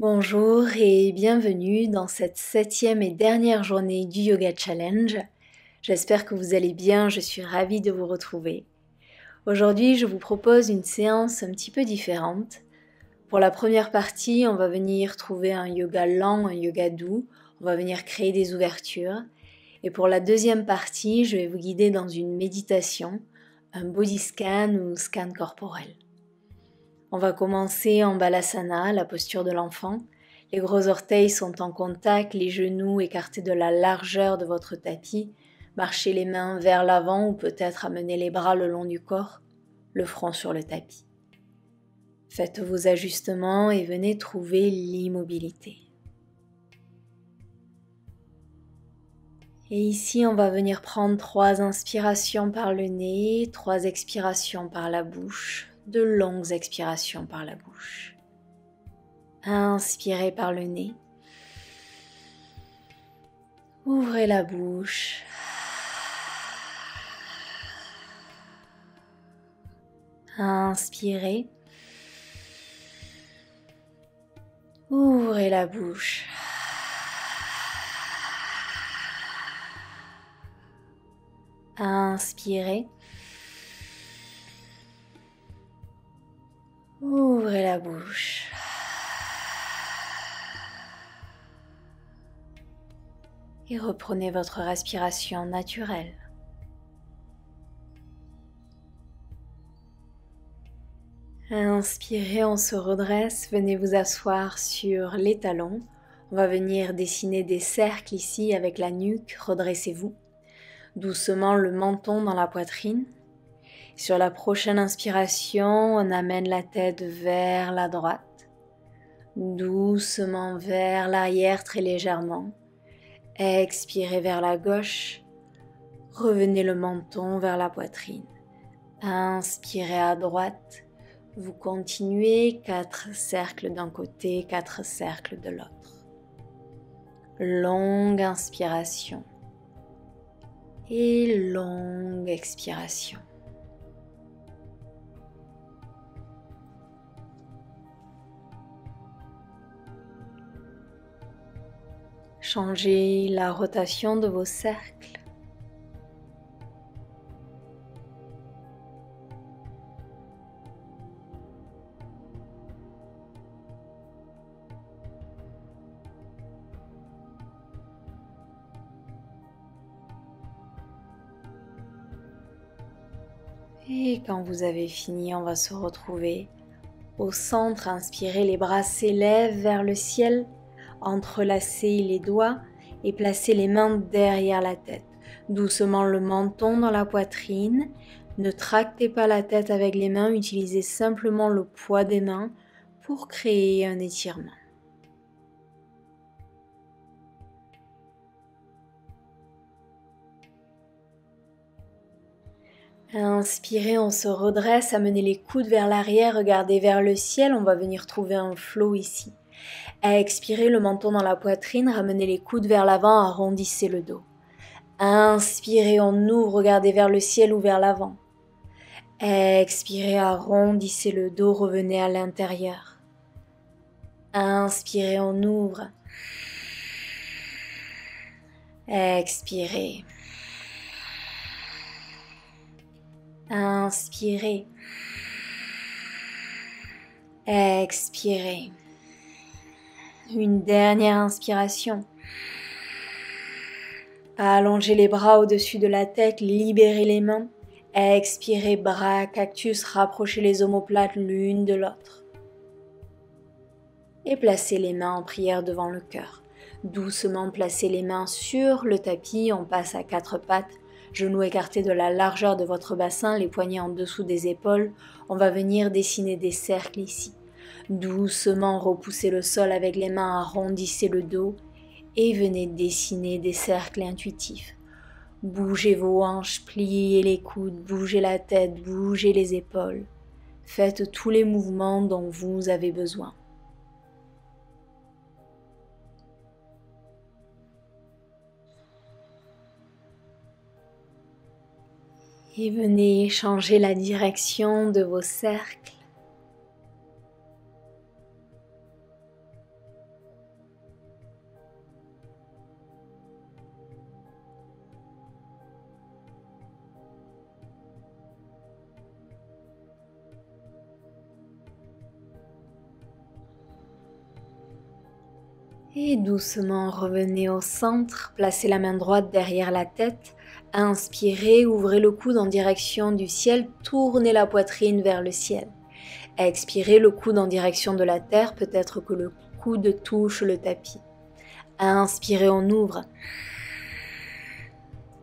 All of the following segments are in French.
Bonjour et bienvenue dans cette 7e et dernière journée du Yoga Challenge. J'espère que vous allez bien, je suis ravie de vous retrouver. Aujourd'hui, je vous propose une séance un petit peu différente. Pour la première partie, on va venir trouver un yoga lent, un yoga doux. On va venir créer des ouvertures. Et pour la deuxième partie, je vais vous guider dans une méditation, un body scan ou scan corporel. On va commencer en Balasana, la posture de l'enfant. Les gros orteils sont en contact, les genoux écartés de la largeur de votre tapis. Marchez les mains vers l'avant ou peut-être amenez les bras le long du corps, le front sur le tapis. Faites vos ajustements et venez trouver l'immobilité. Et ici, on va venir prendre 3 inspirations par le nez, 3 expirations par la bouche, de longues expirations par la bouche. Inspirez par le nez. Ouvrez la bouche. Inspirez. Ouvrez la bouche. Inspirez. Ouvrez la bouche. Et reprenez votre respiration naturelle. Inspirez, on se redresse, venez vous asseoir sur les talons. On va venir dessiner des cercles ici avec la nuque, redressez-vous. Doucement le menton dans la poitrine. Sur la prochaine inspiration, on amène la tête vers la droite. Doucement vers l'arrière, très légèrement. Expirez vers la gauche. Revenez le menton vers la poitrine. Inspirez à droite. Vous continuez 4 cercles d'un côté, 4 cercles de l'autre. Longue inspiration et longue expiration. Changez la rotation de vos cercles. Et quand vous avez fini, on va se retrouver au centre. Inspirez, les bras s'élèvent vers le ciel. Entrelacez les doigts et placez les mains derrière la tête. Doucement le menton dans la poitrine. Ne tractez pas la tête avec les mains, utilisez simplement le poids des mains pour créer un étirement. Inspirez, on se redresse, amenez les coudes vers l'arrière, regardez vers le ciel, on va venir trouver un flow ici. Expirez, le menton dans la poitrine, ramenez les coudes vers l'avant, arrondissez le dos. Inspirez, on ouvre, regardez vers le ciel ou vers l'avant. Expirez, arrondissez le dos, revenez à l'intérieur. Inspirez, on ouvre. Expirez. Inspirez. Expirez. Une dernière inspiration. Allongez les bras au-dessus de la tête, libérez les mains. Expirez, bras, cactus, rapprochez les omoplates l'une de l'autre. Et placez les mains en prière devant le cœur. Doucement placez les mains sur le tapis, on passe à 4 pattes. Genoux écartés de la largeur de votre bassin, les poignets en dessous des épaules. On va venir dessiner des cercles ici. Doucement repoussez le sol avec les mains, arrondissez le dos et venez dessiner des cercles intuitifs. Bougez vos hanches, pliez les coudes, bougez la tête, bougez les épaules. Faites tous les mouvements dont vous avez besoin. Et venez changer la direction de vos cercles. Et doucement revenez au centre, placez la main droite derrière la tête, inspirez, ouvrez le coude en direction du ciel, tournez la poitrine vers le ciel. Expirez, le coude en direction de la terre, peut-être que le coude touche le tapis. Inspirez, on ouvre.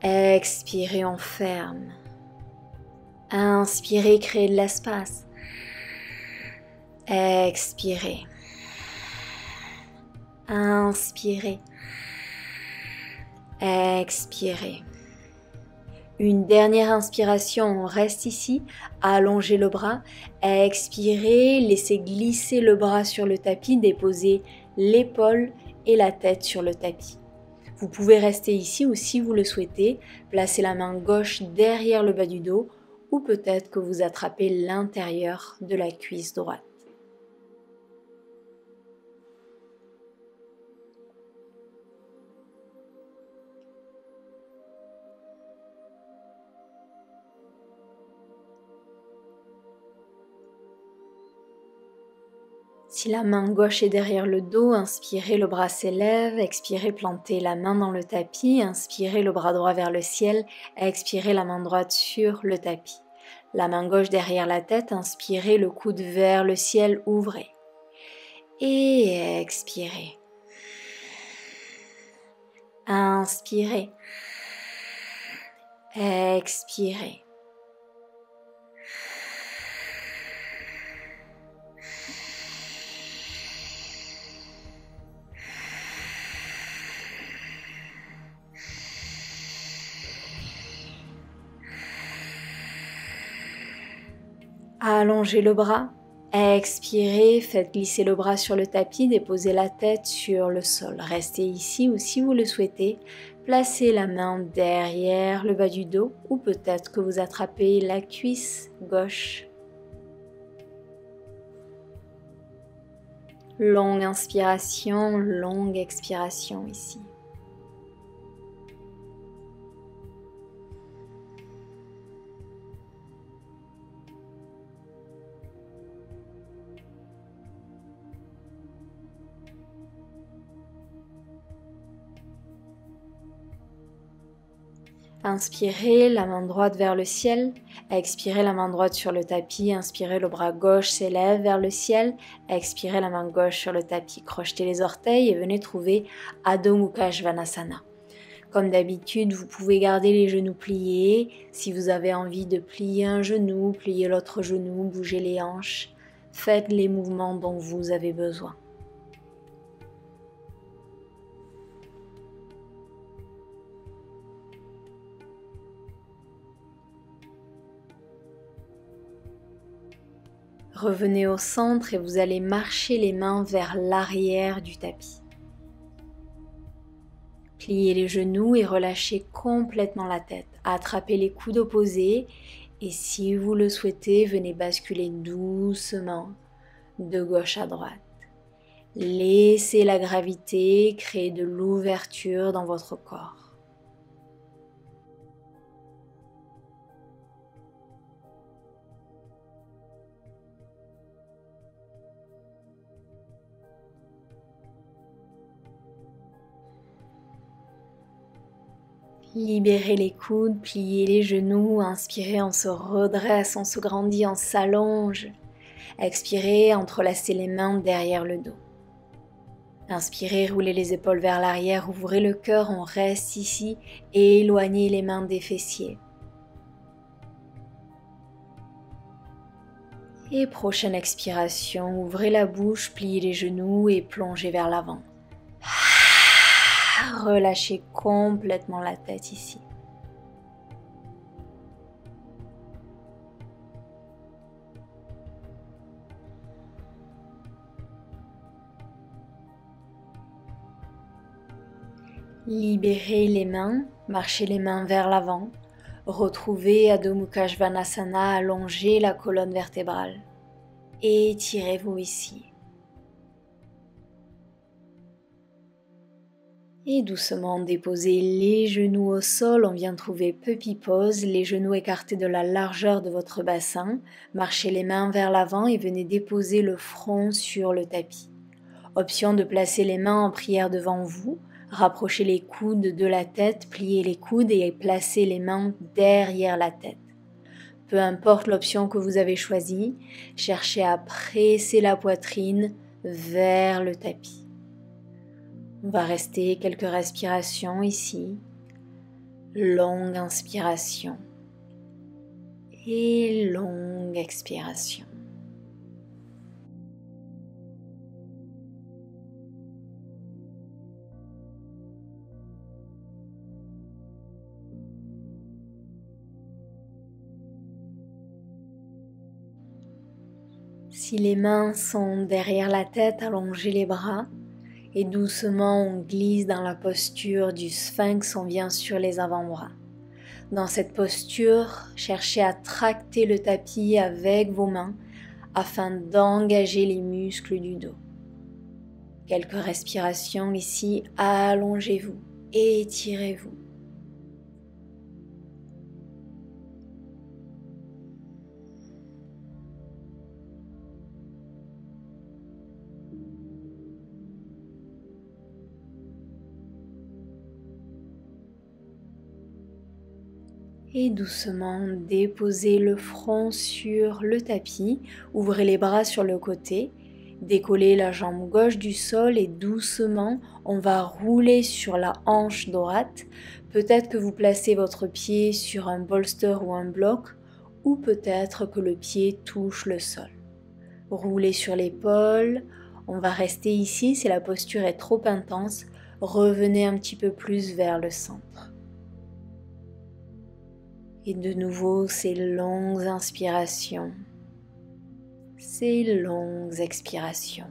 Expirez, on ferme. Inspirez, créez de l'espace. Expirez. Inspirez. Expirez. Une dernière inspiration, on reste ici, allongez le bras, expirez, laissez glisser le bras sur le tapis, déposez l'épaule et la tête sur le tapis. Vous pouvez rester ici ou si vous le souhaitez, placez la main gauche derrière le bas du dos ou peut-être que vous attrapez l'intérieur de la cuisse droite. Si la main gauche est derrière le dos, inspirez, le bras s'élève, expirez, plantez la main dans le tapis, inspirez, le bras droit vers le ciel, expirez, la main droite sur le tapis. La main gauche derrière la tête, inspirez, le coude vers le ciel, ouvrez. Et expirez. Inspirez. Expirez. Allongez le bras, expirez, faites glisser le bras sur le tapis, déposez la tête sur le sol. Restez ici ou si vous le souhaitez, placez la main derrière le bas du dos ou peut-être que vous attrapez la cuisse gauche. Longue inspiration, longue expiration ici. Inspirez, la main droite vers le ciel, expirez la main droite sur le tapis, inspirez, le bras gauche s'élève vers le ciel, expirez la main gauche sur le tapis, crochetez les orteils et venez trouver Adho Mukha Svanasana. Comme d'habitude, vous pouvez garder les genoux pliés, si vous avez envie de plier un genou, plier l'autre genou, bouger les hanches, faites les mouvements dont vous avez besoin. Revenez au centre et vous allez marcher les mains vers l'arrière du tapis. Pliez les genoux et relâchez complètement la tête. Attrapez les coudes opposés et si vous le souhaitez, venez basculer doucement de gauche à droite. Laissez la gravité créer de l'ouverture dans votre corps. Libérez les coudes, pliez les genoux, inspirez, on se redresse, on se grandit, on s'allonge. Expirez, entrelacez les mains derrière le dos. Inspirez, roulez les épaules vers l'arrière, ouvrez le cœur, on reste ici et éloignez les mains des fessiers. Et prochaine expiration, ouvrez la bouche, pliez les genoux et plongez vers l'avant. Relâchez complètement la tête ici. Libérez les mains, marchez les mains vers l'avant. Retrouvez Adho Mukha Svanasana, allongez la colonne vertébrale. Étirez-vous ici. Et doucement déposez les genoux au sol, on vient trouver Puppy Pose, les genoux écartés de la largeur de votre bassin. Marchez les mains vers l'avant et venez déposer le front sur le tapis. Option de placer les mains en prière devant vous, rapprochez les coudes de la tête, pliez les coudes et placez les mains derrière la tête. Peu importe l'option que vous avez choisie, cherchez à presser la poitrine vers le tapis. On va rester quelques respirations ici. Longue inspiration et longue expiration. Si les mains sont derrière la tête, allongez les bras et doucement on glisse dans la posture du sphinx, on vient sur les avant-bras. Dans cette posture, cherchez à tracter le tapis avec vos mains afin d'engager les muscles du dos. Quelques respirations ici, allongez-vous, étirez-vous. Et doucement déposez le front sur le tapis, ouvrez les bras sur le côté, décollez la jambe gauche du sol et doucement on va rouler sur la hanche droite. Peut-être que vous placez votre pied sur un bolster ou un bloc ou peut-être que le pied touche le sol. Roulez sur l'épaule, on va rester ici si la posture est trop intense, revenez un petit peu plus vers le centre. Et de nouveau, ces longues inspirations, ces longues expirations.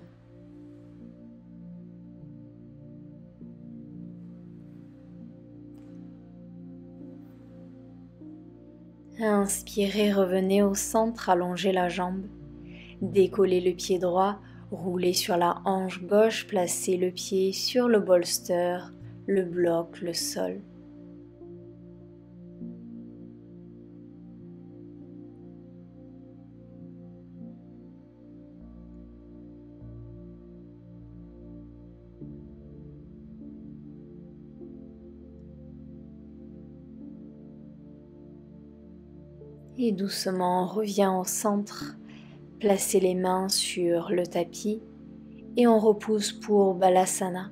Inspirez, revenez au centre, allongez la jambe, décollez le pied droit, roulez sur la hanche gauche, placez le pied sur le bolster, le bloc, le sol. Et doucement, on revient au centre, placez les mains sur le tapis et on repousse pour Balasana.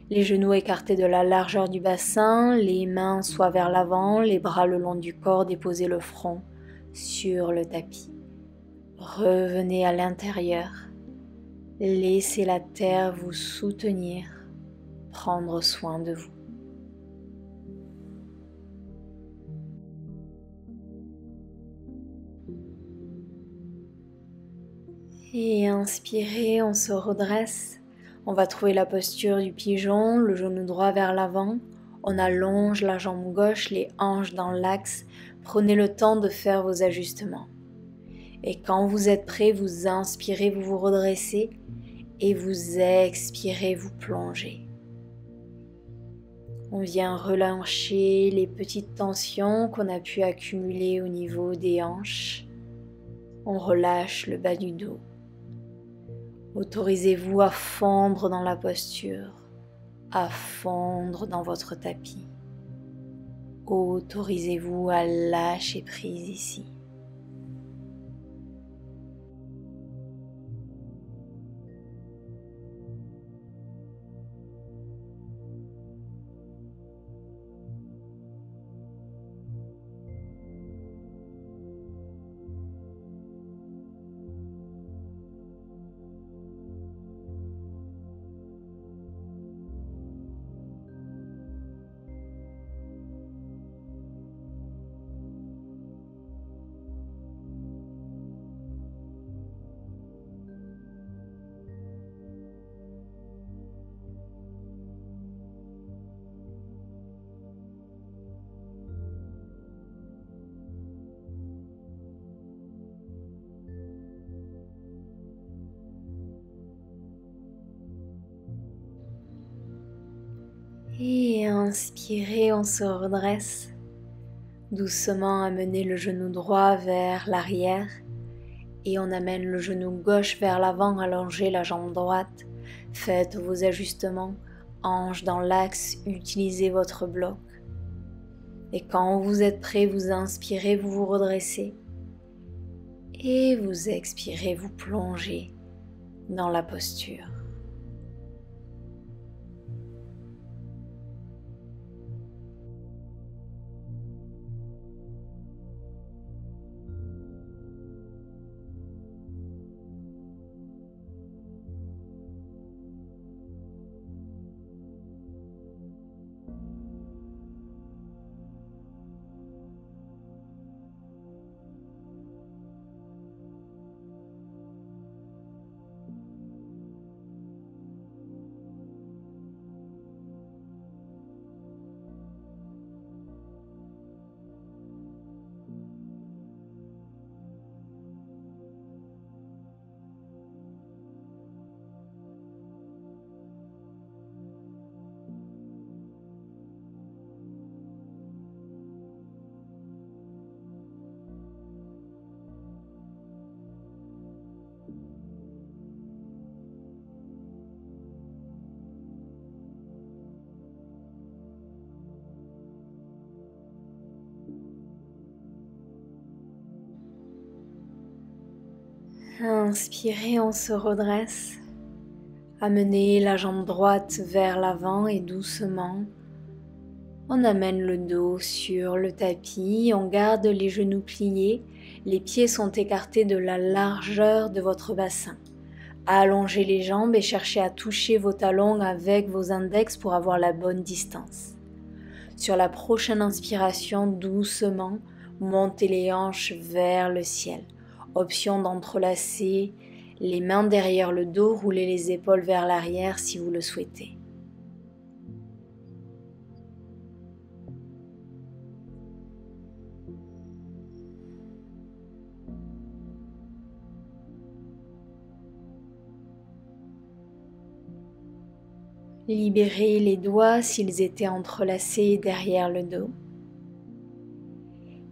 Les genoux écartés de la largeur du bassin, les mains soit vers l'avant, les bras le long du corps, déposez le front sur le tapis. Revenez à l'intérieur, laissez la terre vous soutenir, prendre soin de vous. Et inspirez, on se redresse. On va trouver la posture du pigeon, le genou droit vers l'avant. On allonge la jambe gauche, les hanches dans l'axe. Prenez le temps de faire vos ajustements. Et quand vous êtes prêt, vous inspirez, vous vous redressez. Et vous expirez, vous plongez. On vient relâcher les petites tensions qu'on a pu accumuler au niveau des hanches. On relâche le bas du dos. Autorisez-vous à fondre dans la posture, à fondre dans votre tapis. Autorisez-vous à lâcher prise ici. Et inspirez, on se redresse. Doucement amenez le genou droit vers l'arrière et on amène le genou gauche vers l'avant, allongez la jambe droite. Faites vos ajustements. Hanche dans l'axe, utilisez votre bloc. Et quand vous êtes prêt, vous inspirez, vous vous redressez. Et vous expirez, vous plongez dans la posture. Inspirez, on se redresse. Amenez la jambe droite vers l'avant et doucement, on amène le dos sur le tapis, on garde les genoux pliés, les pieds sont écartés de la largeur de votre bassin. Allongez les jambes et cherchez à toucher vos talons avec vos index pour avoir la bonne distance. Sur la prochaine inspiration, doucement, montez les hanches vers le ciel. Option d'entrelacer les mains derrière le dos, roulez les épaules vers l'arrière si vous le souhaitez. Libérez les doigts s'ils étaient entrelacés derrière le dos.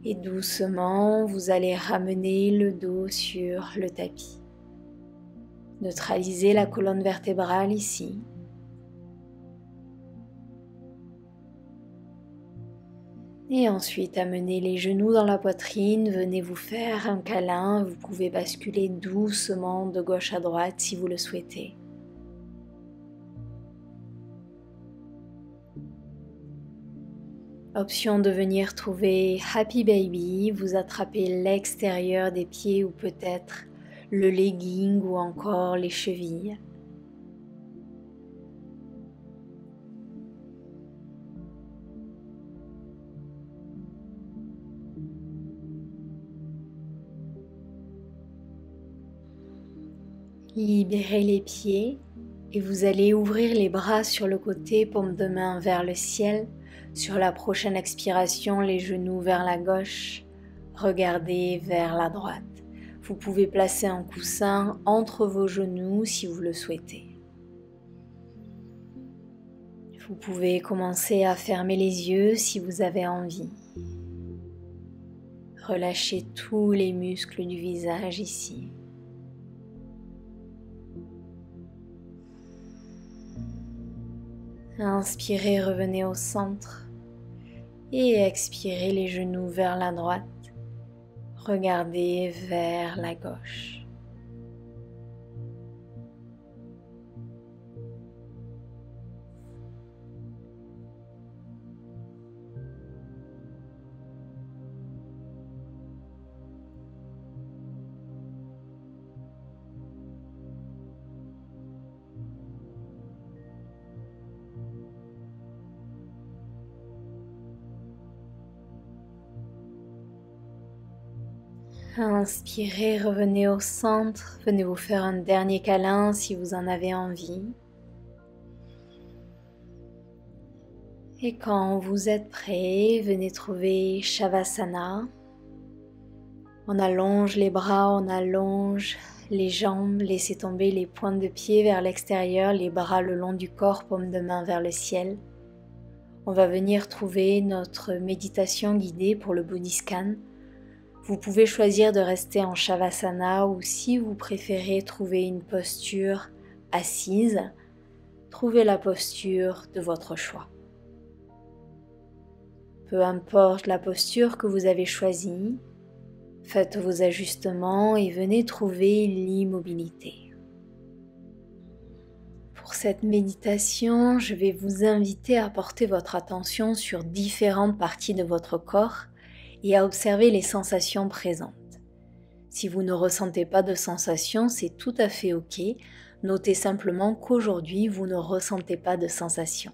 Et doucement, vous allez ramener le dos sur le tapis. Neutralisez la colonne vertébrale ici. Et ensuite, amenez les genoux dans la poitrine, venez vous faire un câlin. Vous pouvez basculer doucement de gauche à droite si vous le souhaitez. Option de venir trouver Happy Baby, vous attrapez l'extérieur des pieds ou peut-être le legging ou encore les chevilles. Libérez les pieds et vous allez ouvrir les bras sur le côté, paume de main vers le ciel. Sur la prochaine expiration, les genoux vers la gauche, regardez vers la droite. Vous pouvez placer un coussin entre vos genoux si vous le souhaitez. Vous pouvez commencer à fermer les yeux si vous avez envie. Relâchez tous les muscles du visage ici. Inspirez, revenez au centre et expirez les genoux vers la droite. Regardez vers la gauche. Inspirez, revenez au centre, venez vous faire un dernier câlin si vous en avez envie. Et quand vous êtes prêt, venez trouver Shavasana. On allonge les bras, on allonge les jambes, laissez tomber les pointes de pied vers l'extérieur, les bras le long du corps, paume de main vers le ciel. On va venir trouver notre méditation guidée pour le body scan. Vous pouvez choisir de rester en Shavasana ou si vous préférez trouver une posture assise, trouvez la posture de votre choix. Peu importe la posture que vous avez choisie, faites vos ajustements et venez trouver l'immobilité. Pour cette méditation, je vais vous inviter à porter votre attention sur différentes parties de votre corps et à observer les sensations présentes. Si vous ne ressentez pas de sensations, c'est tout à fait ok. Notez simplement qu'aujourd'hui, vous ne ressentez pas de sensations.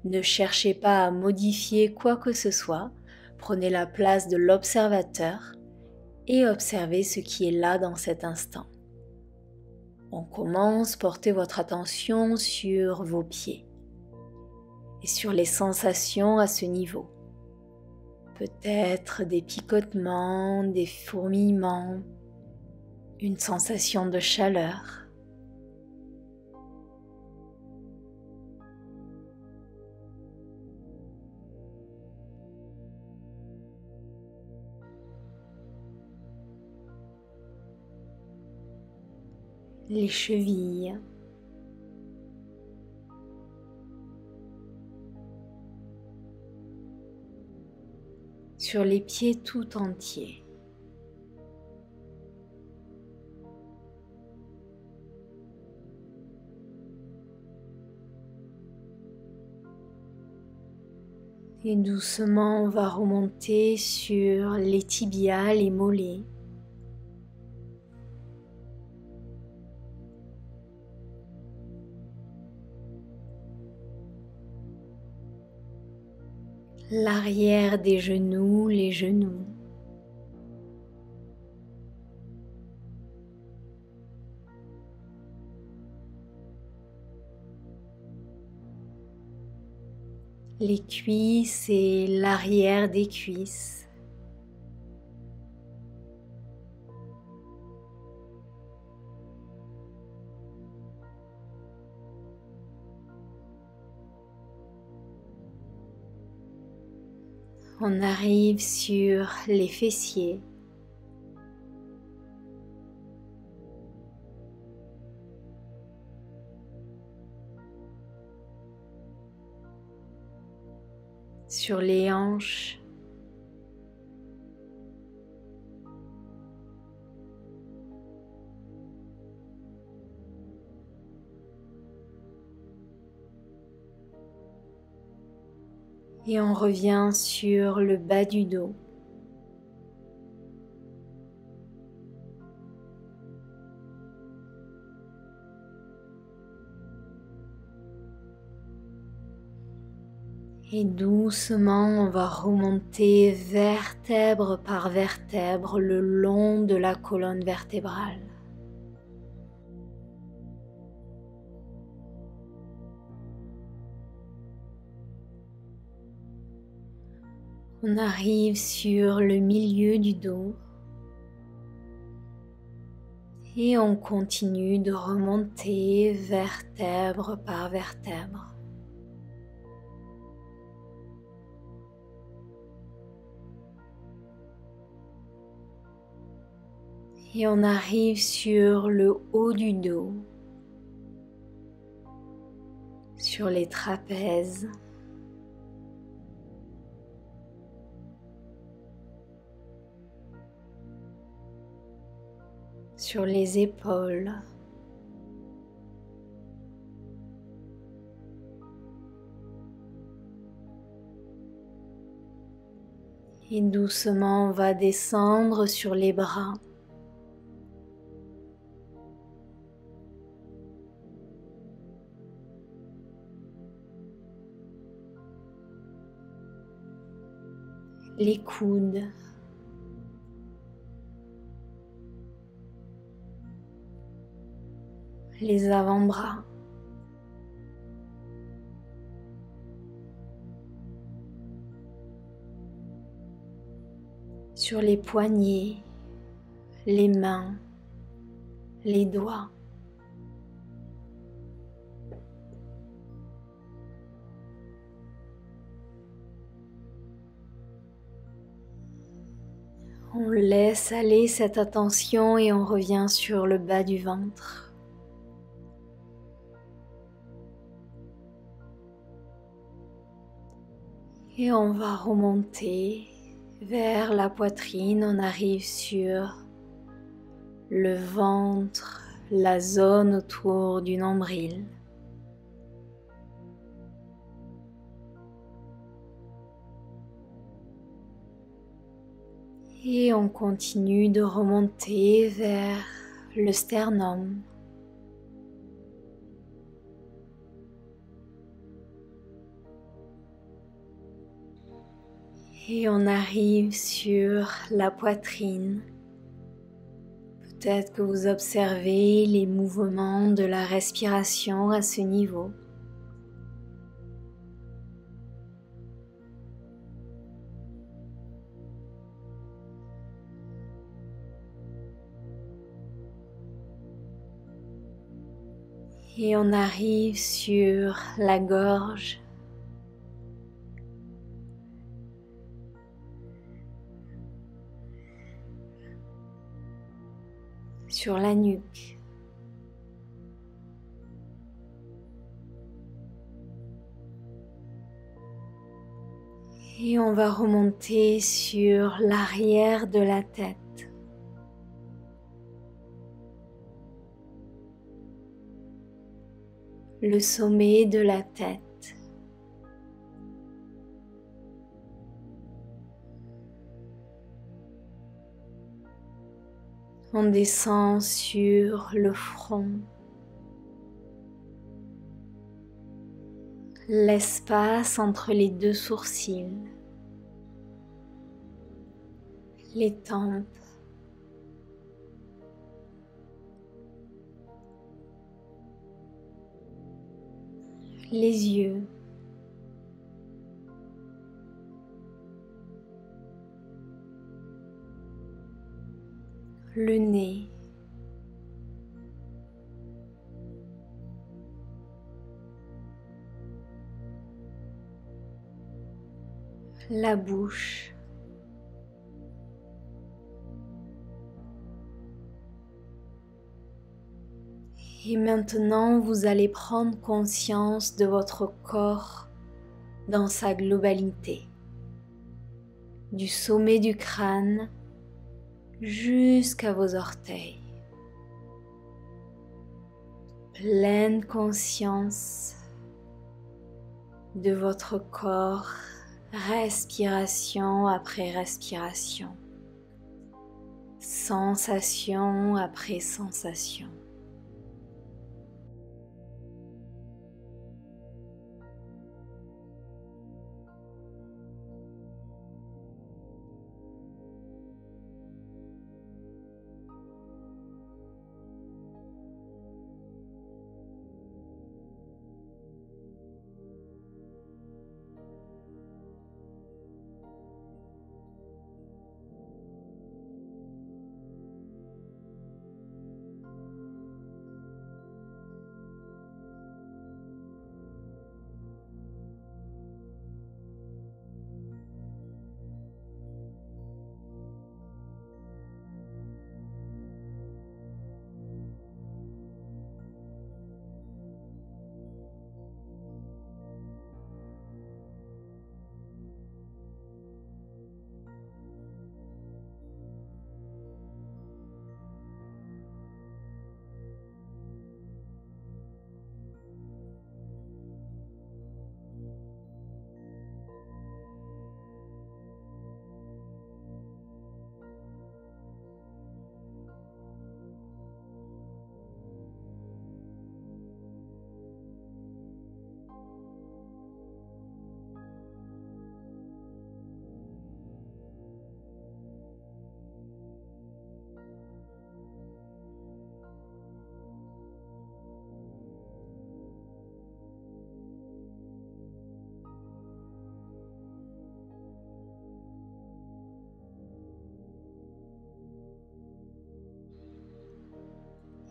Ne cherchez pas à modifier quoi que ce soit. Prenez la place de l'observateur et observez ce qui est là dans cet instant. On commence, portez votre attention sur vos pieds et sur les sensations à ce niveau. Peut-être des picotements, des fourmillements, une sensation de chaleur. Les chevilles, sur les pieds tout entiers. Et doucement, on va remonter sur les tibias, les mollets. L'arrière des genoux, les genoux. Les cuisses et l'arrière des cuisses. On arrive sur les fessiers. Sur les hanches. Et on revient sur le bas du dos. Et doucement, on va remonter vertèbre par vertèbre le long de la colonne vertébrale. On arrive sur le milieu du dos et on continue de remonter vertèbre par vertèbre. Et on arrive sur le haut du dos, sur les trapèzes. Sur les épaules. Et doucement, on va descendre sur les bras. Les coudes. Les avant-bras. Sur les poignets, les mains, les doigts. On laisse aller cette attention et on revient sur le bas du ventre. Et on va remonter vers la poitrine, on arrive sur le ventre, la zone autour du nombril. Et on continue de remonter vers le sternum. Et on arrive sur la poitrine. Peut-être que vous observez les mouvements de la respiration à ce niveau. Et on arrive sur la gorge. Sur la nuque. Et on va remonter sur l'arrière de la tête. Le sommet de la tête. On descend sur le front, l'espace entre les deux sourcils, les tempes, les yeux, le nez, la bouche, et maintenant vous allez prendre conscience de votre corps dans sa globalité, du sommet du crâne jusqu'à vos orteils. Pleine conscience de votre corps, respiration après respiration, sensation après sensation.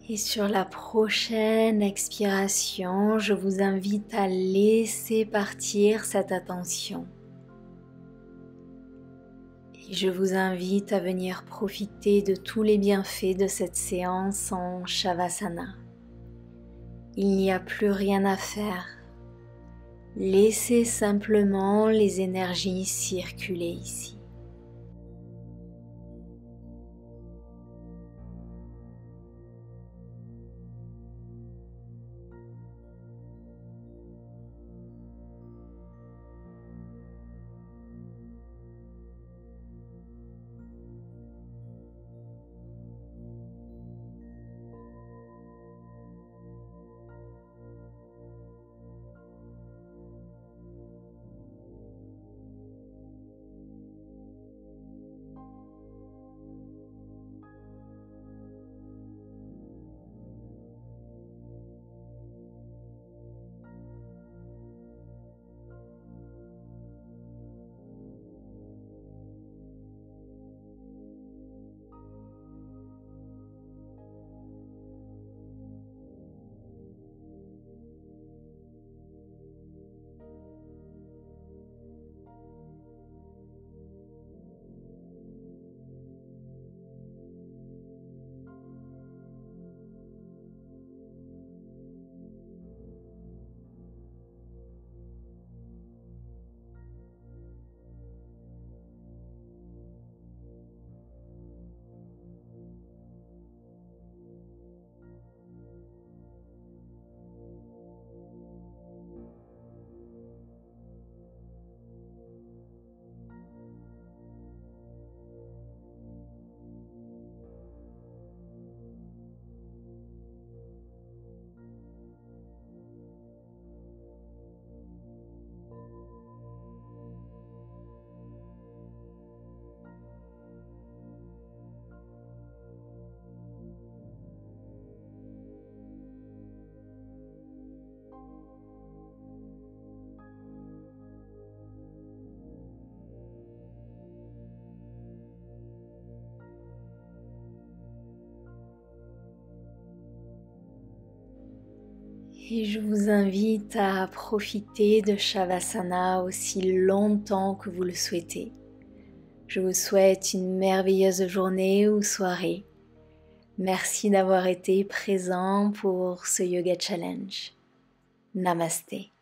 Et sur la prochaine expiration, je vous invite à laisser partir cette attention. Et je vous invite à venir profiter de tous les bienfaits de cette séance en Shavasana. Il n'y a plus rien à faire. Laissez simplement les énergies circuler ici. Et je vous invite à profiter de Shavasana aussi longtemps que vous le souhaitez. Je vous souhaite une merveilleuse journée ou soirée. Merci d'avoir été présent pour ce Yoga Challenge. Namasté.